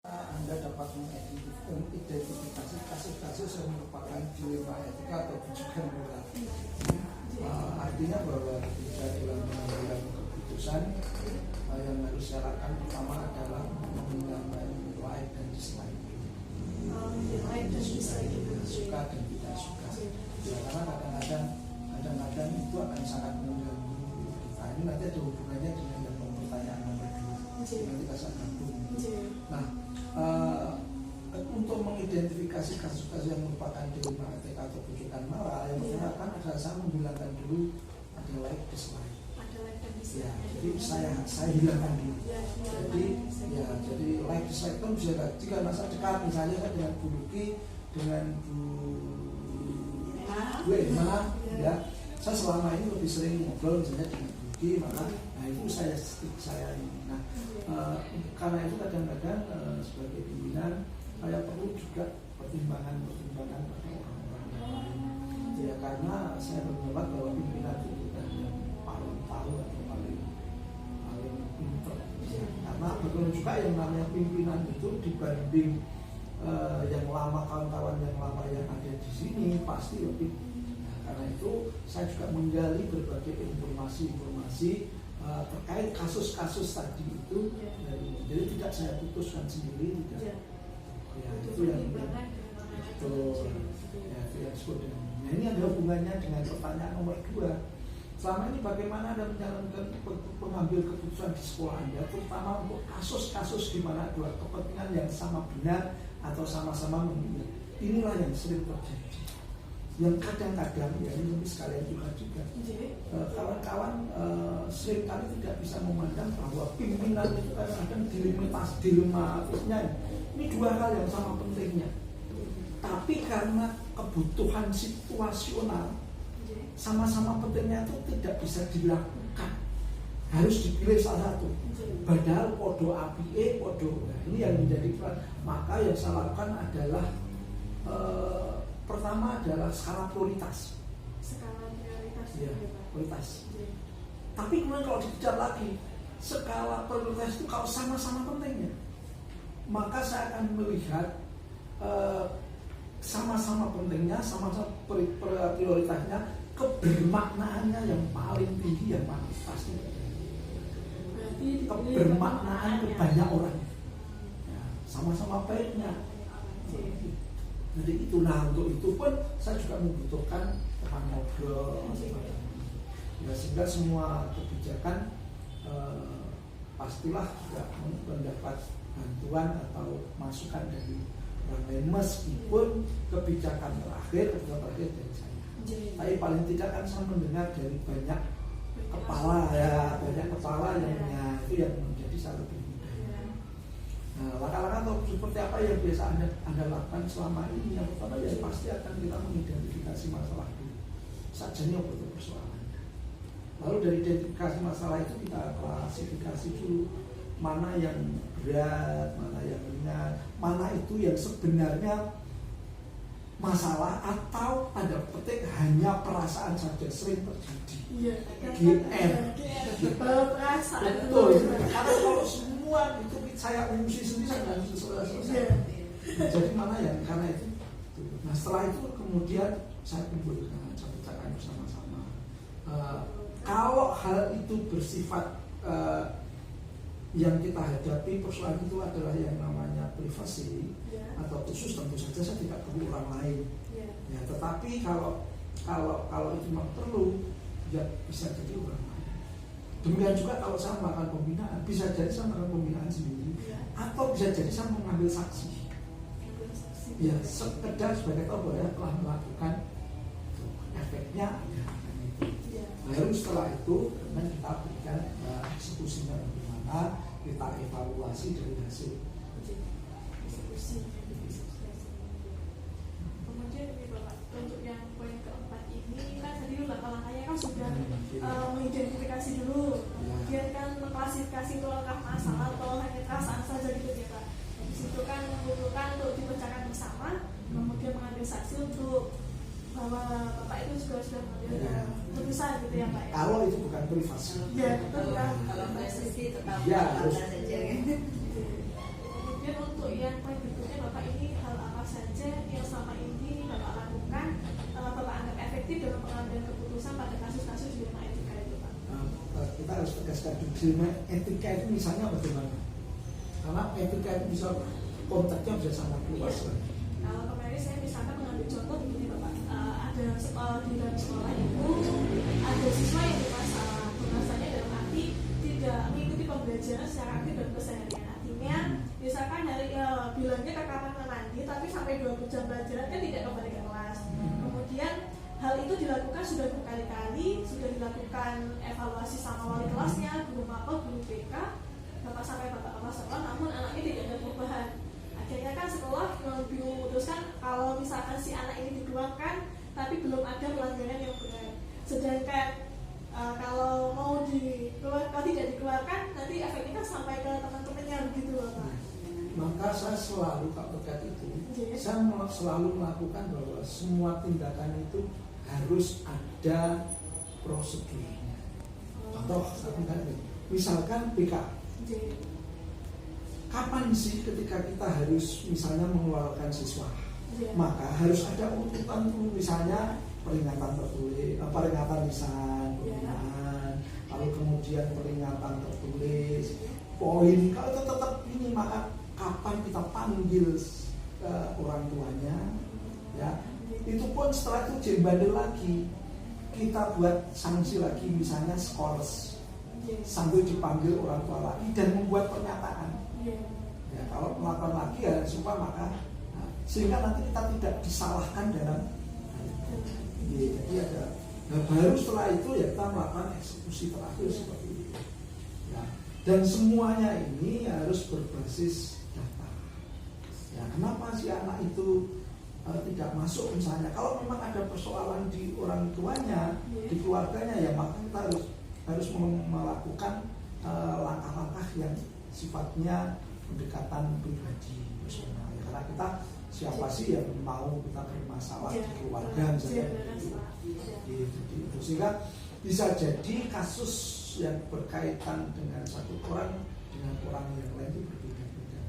Anda dapat mengidentifikasi kasus-kasus yang merupakan dilema etika atau bujukan moral. Artinya bahwa ketika dalam mengambil keputusan yang harus syaratkan pertama adalah mengenai like dan dislike. Suka dan tidak suka. Ya, karena kadang-kadang itu akan sangat mengganggu kita. Ini nanti ada hubungannya dengan yang pertanyaan nomor 2. Nanti kita sambung. Nah, untuk mengidentifikasi kasus-kasus yang merupakan dilema etika atau bujukan moral, yang pertama kan adalah saya menghilangkan dulu ada like dislike. Ya, jadi saya hilangkan dulu. Jadi like dislike itu bisa jika masa dekat misalnya kan dengan Bu Luki, dengan Bu Emma, ya, saya selama ini lebih sering ngobrol misalnya dengan Bu Luki, maka itu saya ini. Nah, karena itu kadang-kadang sebagai pimpinan saya perlu juga pertimbangan pada orang-orang yang lain. Ya, karena saya berpendapat bahwa pimpinan itu bukan yang paling tahu atau paling pintar. Ya, karena betul juga yang namanya pimpinan itu dibanding yang lama, kawan-kawan yang lama yang ada di sini pasti lebih. Nah, karena itu saya juga menggali berbagai informasi terkait kasus-kasus tadi itu. Jadi tidak saya putuskan sendiri, tidak. Ya, itu yang betul. Ya, itu yang disebut dengan. Nah, ini ada hubungannya dengan pertanyaan nomor 2. Selama ini bagaimana Anda menjalankan pengambil keputusan di sekolah Anda, terutama untuk kasus-kasus di mana dua kepentingan yang sama benar atau sama-sama memilih. Inilah yang sering terjadi. Yang kadang-kadang ya ini sekalian juga kawan-kawan seringkali tidak bisa memandang bahwa pimpinan itu kadang-kadang dilematisnya ini dua hal yang sama pentingnya, tapi karena kebutuhan situasional sama-sama pentingnya itu tidak bisa dilakukan, harus dipilih salah satu. Padahal podo APE, podo, nah ini yang menjadi peran. Maka yang saya lakukan adalah pertama adalah skala prioritas. Ya, prioritas. Tapi kemudian kalau dikejar lagi, skala prioritas itu kalau sama-sama pentingnya, maka saya akan melihat sama-sama pentingnya, sama-sama prioritasnya, kebermaknaannya yang paling tinggi yang mana pasti. Kebermaknaan ke banyak orang, ya, sama-sama baiknya. Jadi itu, nah untuk itu pun saya juga membutuhkan teman ngobrol, ya, sehingga semua kebijakan pastilah juga mendapat bantuan atau masukan dari orang lain, meskipun kebijakan terakhir dari saya. Tapi paling tidak kan saya mendengar dari banyak kepala yang itu yang menjadi saya lebih mudah. Nah, langkah-langkah atau seperti apa yang biasa Anda lakukan selama ini? Yang pertama ya pasti akan kita mengidentifikasi masalah dulu. Sajanya betul persoalan. Lalu dari identifikasi masalah itu kita klasifikasi dulu mana yang berat, mana yang ringan, mana itu yang sebenarnya masalah atau tanda petik hanya perasaan saja sering terjadi. GR. Perasaan. Betul. Karena kalau semua itu saya emosi sendiri saya nggak bisa selesai. Jadi mana ya? Karena itu. Nah setelah itu kemudian saya kumpulkan, catat bersama-sama. Kalau hal itu bersifat yang kita hadapi persoalan itu adalah yang namanya privasi atau khusus, tentu saja saya tidak perlu orang lain. Ya, tetapi kalau itu memang perlu, ya bisa jadi orang lain. Demikian juga kalau saya melakukan pembinaan, bisa jadi saya melakukan pembinaan sendiri, atau bisa jadi saya mengambil saksi. Ya, sekedar sebagai tahu bahwa telah melakukan efeknya ada. Lalu setelah itu, kemudian kita berikan eksekusinya bagaimana, kita evaluasi dari hasil eksekusi. Kemudian ini Bapak, untuk yang poin keempat ini kan tadi langkah-langkahnya kan sudah mengidentifikasi dulu, kemudian kan mengklasifikasi itu langkah masalah atau hanya perasaan saja gitu ya Pak. Di situ kan membutuhkan untuk dipecahkan bersama, kemudian mengambil saksi untuk bahwa Bapak itu juga sudah mengambil keputusan gitu ya Pak. Kalau itu bukan privasi. Ya, betul kan. Kalau privasi tetap ya, harus. saja. Kemudian untuk yang poin berikutnya Bapak, ini hal apa saja yang selama ini Bapak lakukan, Bapak anggap efektif dalam pengambilan keputusan pada kasus-kasus dilema etika itu Pak? Kita harus tegaskan dilema etika itu misalnya bagaimana? Karena etika itu bisa konteksnya bisa sangat luas. Iya. Kalau kemarin saya misalkan mengambil contoh begini Bapak, ada di dalam sekolah itu ada siswa yang bermasalah, bahwasanya dalam arti tidak mengikuti pembelajaran secara aktif dan keseharian. Artinya, misalkan bilangnya ke kamar mandi, tapi sampai 20 jam pelajaran kan tidak kembali ke kelas. Kemudian hal itu dilakukan sudah berkali-kali, sudah dilakukan evaluasi sama wali kelasnya, guru mapel, guru BK, bapak sampai bapak kepala sekolah, namun anaknya tidak ada perubahan. Akhirnya kan sekolah memutuskan kalau misalkan si anak ini dikeluarkan, tapi belum ada pelanggaran yang berat. Sedangkan kalau kalau tidak dikeluarkan, nanti efeknya sampai ke teman-temannya begitu Bapak. Maka saya selalu terkait itu, saya selalu melakukan bahwa semua tindakan itu harus ada prosedurnya. Contoh, misalkan BK. Kapan sih ketika kita harus misalnya mengeluarkan siswa? Maka harus ada urutan, misalnya peringatan tertulis, peringatan lisan, lalu kemudian peringatan tertulis, poin. Kalau itu tetap ini, maka kapan kita panggil orang tuanya, ya itu pun setelah itu jembandel lagi, kita buat sanksi lagi, misalnya skors, sambil dipanggil orang tua lagi dan membuat pernyataan. Ya, kalau melakukan lagi ya supaya maka sehingga nanti kita tidak disalahkan dalam jadi ada. Nah, baru setelah itu ya kita melakukan eksekusi terakhir seperti itu. Ya, dan semuanya ini harus berbasis data. Ya, kenapa si anak itu tidak masuk misalnya? Kalau memang ada persoalan di orang tuanya, di keluarganya, ya maka kita harus melakukan langkah-langkah yang sifatnya pendekatan pribadi personal. Ya, karena kita siapa sih yang mau kita bermasalah di keluarga misalnya gitu. Sehingga bisa jadi kasus yang berkaitan dengan satu orang dengan orang yang lain itu berbeda-beda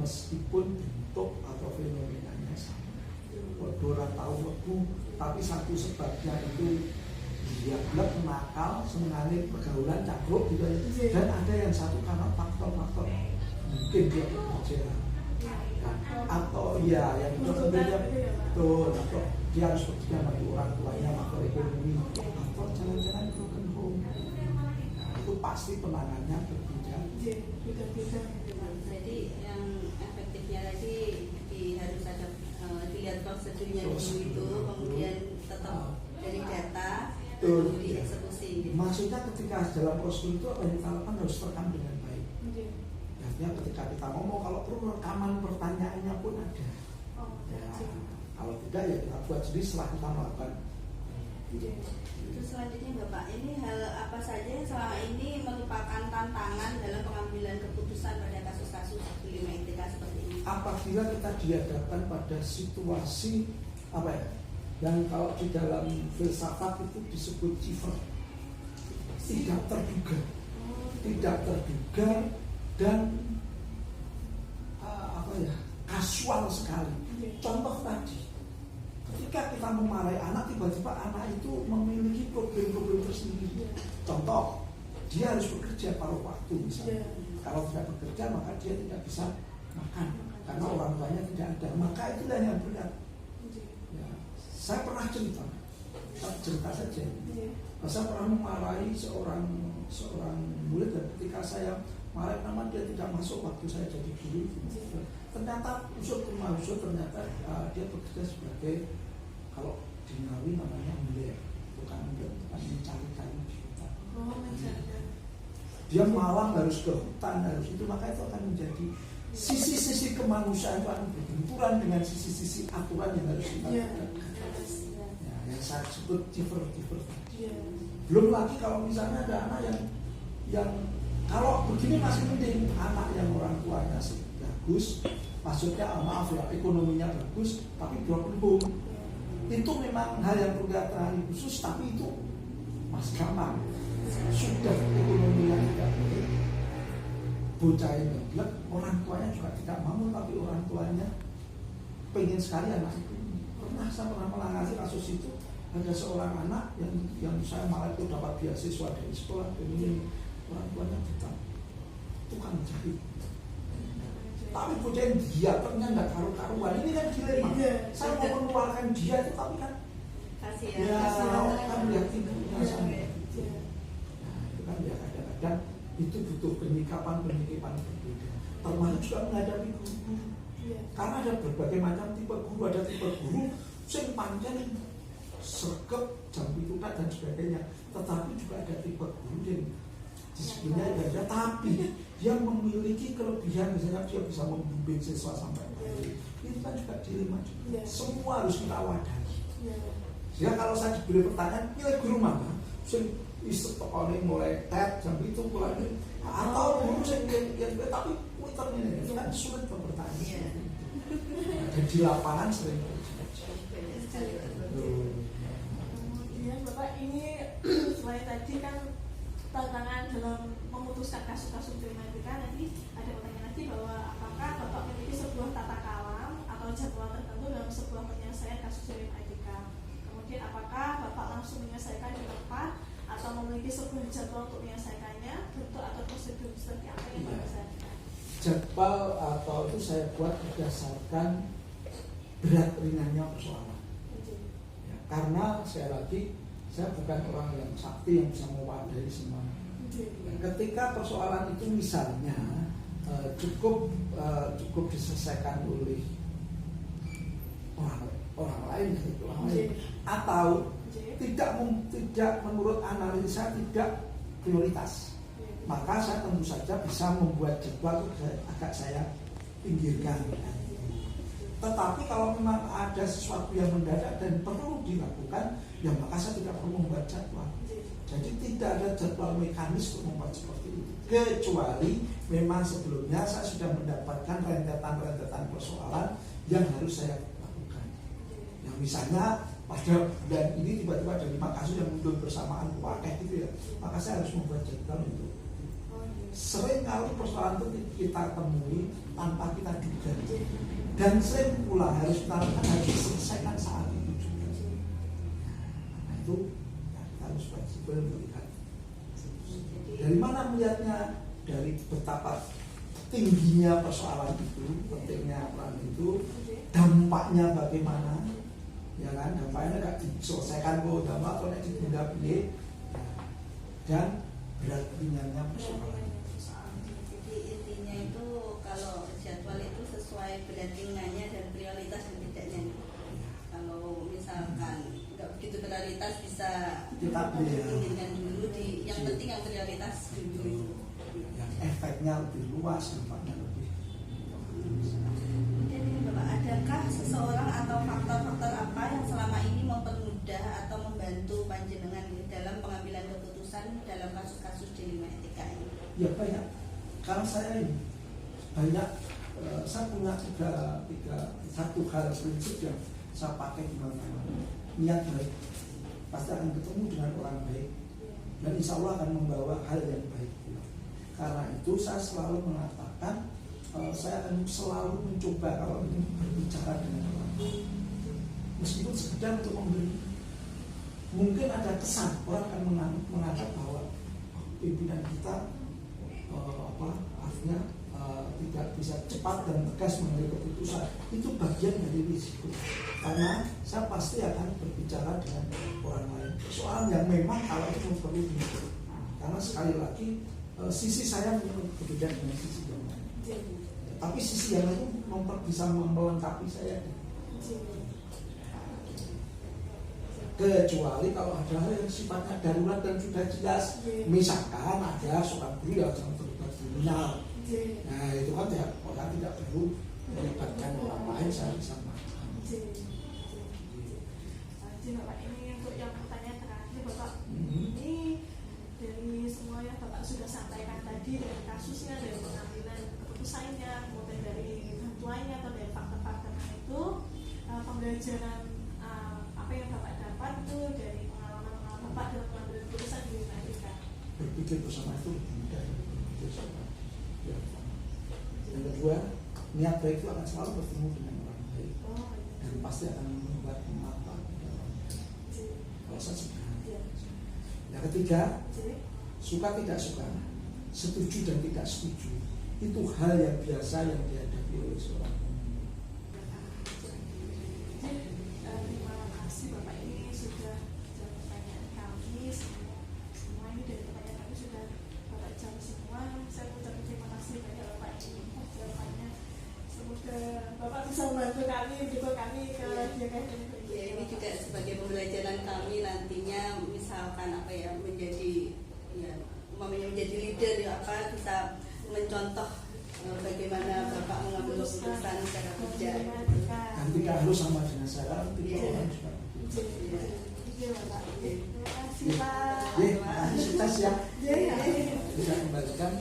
meskipun bentuk atau fenomenanya sama. Orang tahu lebu, tapi satu sebabnya itu dia blek, nakal, senengane pergaulan, cakruk gitu. Dan ada yang satu karena faktor-faktor mungkin dia bekerja atau ya yang berbeda betul, atau dia harus bekerja bagi orang tuanya, faktor ekonomi atau jalan-jalan broken home. Nah, itu pasti penanganannya berbeda. Jadi yang efektifnya tadi harus ada dilihat prosedurnya dulu itu, kemudian tetap dari data lalu dieksekusi. Maksudnya ketika dalam prosedur itu apa yang kita lakukan harus terekam dengan baik. Artinya ketika kita ngomong, kalau perlu rekaman pertanyaannya pun ada. Ya, kalau tidak ya kita buat sendiri setelah kita melakukan. Terus selanjutnya Bapak, ini hal apa saja yang selama ini merupakan tantangan dalam pengambilan keputusan pada kasus-kasus dilema etika seperti ini? Apabila kita dihadapkan pada situasi apa ya, yang kalau di dalam filsafat itu disebut cipher, tidak terduga dan kasual sekali. Contoh tadi, ketika kita memarahi anak, tiba-tiba anak itu memiliki problem-problem tersendiri. Contoh, dia harus bekerja paruh waktu misalnya. Kalau tidak bekerja maka dia tidak bisa makan karena orang tuanya tidak ada. Maka itulah yang berat. Ya, saya pernah cerita saja. Saya pernah memarahi seorang murid, dan ketika saya marah nama dia tidak masuk waktu saya jadi guru. Ternyata ternyata dia bekerja sebagai, kalau di Ngawi namanya ember, bukan mencari kayu di hutan. Dia malam harus ke hutan, harus itu, maka itu akan menjadi sisi-sisi kemanusiaan itu akan berbenturan dengan sisi-sisi aturan yang harus kita lakukan. Ya, yang saya sebut cipher. Belum lagi kalau misalnya ada anak yang kalau begini masih penting, anak yang orang tuanya sih bagus, maksudnya maaf ya, ekonominya bagus, tapi broken home. Itu memang hal yang perlu diperhatikan khusus, tapi itu Mas gampang. Sudah ekonominya tidak baik, bocah yang bilang orang tuanya juga tidak mau, tapi orang tuanya pengen sekali anak itu. Saya pernah menangani kasus itu, ada seorang anak yang saya malah itu dapat beasiswa dari sekolah, ini orang tuanya bukan tukang jahit. Tapi bocah yang diaturnya nggak karu-karuan, ini kan dilema. Saya mau mengeluarkan dia itu, tapi kan kan lihat ibunya sama. Nah, itu kan ya kadang-kadang itu butuh penyikapan berbeda. Termasuk juga menghadapi guru. Karena ada berbagai macam tipe guru, ada tipe guru sing pancen sergap jam pitukat dan sebagainya. Tetapi juga ada tipe guru yang disebutnya ada, tapi yang memiliki kelebihan, misalnya dia bisa membimbing siswa sampai akhir. Itu kan juga dilema. Semua harus kita wadahi. Ya kalau saya diberi pertanyaan, pilih guru mana? Sing isep tekone mulai tet jam itu mulai atau guru sing yang tapi Twitter ini kan sulit bertanya. Dan di lapangan sering kemudian Bapak ini selain tadi kan tantangan dalam memutuskan kasus-kasus kriminalitas, nanti ada pertanyaan lagi bahwa apakah Bapak memiliki sebuah tata kalam atau jadwal tertentu dalam sebuah penyelesaian kasus kriminalitas? Kemudian apakah Bapak langsung menyelesaikan di tempat atau memiliki sebuah jadwal untuk menyelesaikannya, bentuk atau prosedur seperti apa yang Bapak lakukan? Jadwal atau itu saya buat berdasarkan berat ringannya persoalan. Ya, karena sekali lagi saya bukan orang yang sakti yang bisa mewadahi semuanya. Ketika persoalan itu misalnya cukup diselesaikan oleh orang lain, atau tidak menurut analisa tidak prioritas, maka saya tentu saja bisa membuat jadwal agak saya pinggirkan. Tetapi kalau memang ada sesuatu yang mendadak dan perlu dilakukan, ya maka saya tidak perlu membuat jadwal. Jadi tidak ada jadwal mekanis untuk membuat seperti itu. Kecuali memang sebelumnya saya sudah mendapatkan rentetan persoalan yang harus saya lakukan. Yang misalnya pada bulan ini tiba-tiba ada 5 kasus yang muncul bersamaan pakai gitu ya, maka saya harus membuat jadwal itu. Sering kali persoalan itu kita temui tanpa kita duga, dan sering pula harus diselesaikan saat itu juga. Nah itu ya, kita harus fleksibel melihat. Dari mana melihatnya? Dari betapa tingginya persoalan itu, pentingnya persoalan itu, dampaknya bagaimana, ya kan? Dampaknya nggak diselesaikan kok, dampak atau ditunda pilih, dan berat ringannya persoalan. Kalau jadwal itu sesuai berat ringannya dan prioritas dan tidaknya. Kalau misalkan nggak begitu prioritas bisa pinggirkan dulu di yang penting yang prioritas dulu. Yang efeknya lebih luas, dampaknya lebih. Kemudian ini Bapak, adakah seseorang atau faktor-faktor apa yang selama ini mempermudah atau membantu panjenengan dalam pengambilan keputusan dalam kasus-kasus dilema etika ini? Ya banyak. Karena saya ini banyak, saya punya satu hal prinsip yang saya pakai di mana-mana. Niat baik pasti akan ketemu dengan orang baik, dan insya Allah akan membawa hal yang baik pula. Karena itu saya selalu mengatakan saya akan selalu mencoba kalau ini berbicara dengan orang baik, meskipun sekedar untuk memberi. Mungkin ada kesan orang akan menganggap bahwa pimpinan kita artinya tidak bisa cepat dan tegas mengambil keputusan. Itu bagian dari risiko, karena saya pasti akan berbicara dengan orang lain persoalan yang memang kalau itu perlu diukur. Karena sekali lagi sisi saya berbeda dengan sisi yang lain, tapi sisi yang lain bisa melengkapi saya. Kecuali kalau ada hal yang sifatnya darurat dan sudah jelas, misalkan ada seorang guru yang sedang terlibat kriminal. Nah itu kan orang tidak perlu melibatkan orang lain, saya bisa paham. Jadi Bapak, ini untuk yang pertanyaan terakhir Bapak, ini dari semua yang Bapak sudah sampaikan tadi, dari kasusnya, dari pengambilan keputusannya, kemudian dari bantuannya atau dari faktor-faktor itu, pembelajaran apa yang Bapak dapat itu dari pengalaman Bapak dalam mengambil keputusan di Amerika? Berpikir bersama itu lebih mudah. Ya. berdua niat baik itu akan selalu bertemu dengan orang baik Oh, dan pasti akan membuat manfaat pada orang baik. Kalau saya suka. Yang ketiga, suka tidak suka, setuju dan tidak setuju, itu hal yang biasa yang dihadapi oleh seorang pemimpin. Terima kasih Bapak, ini sudah jawab pertanyaan kami semua ini dari pertanyaan kami sudah Bapak jawab semua. Saya mengucapkan terima kasih banyak Bapak ini jawabannya. Semoga Bapak bisa membantu kami, juga kami ke GKN. Ya, ini juga sebagai pembelajaran kami nantinya, misalkan apa ya, menjadi ya umpamanya menjadi leader ya, apa bisa mencontoh bagaimana Bapak mengambil keputusan secara bijak. Dan tidak harus sama dengan saya, tidak orang juga. Iya Bapak. Terima kasih Pak. Terima kasih, sukses ya. Iya. Bisa kembalikan.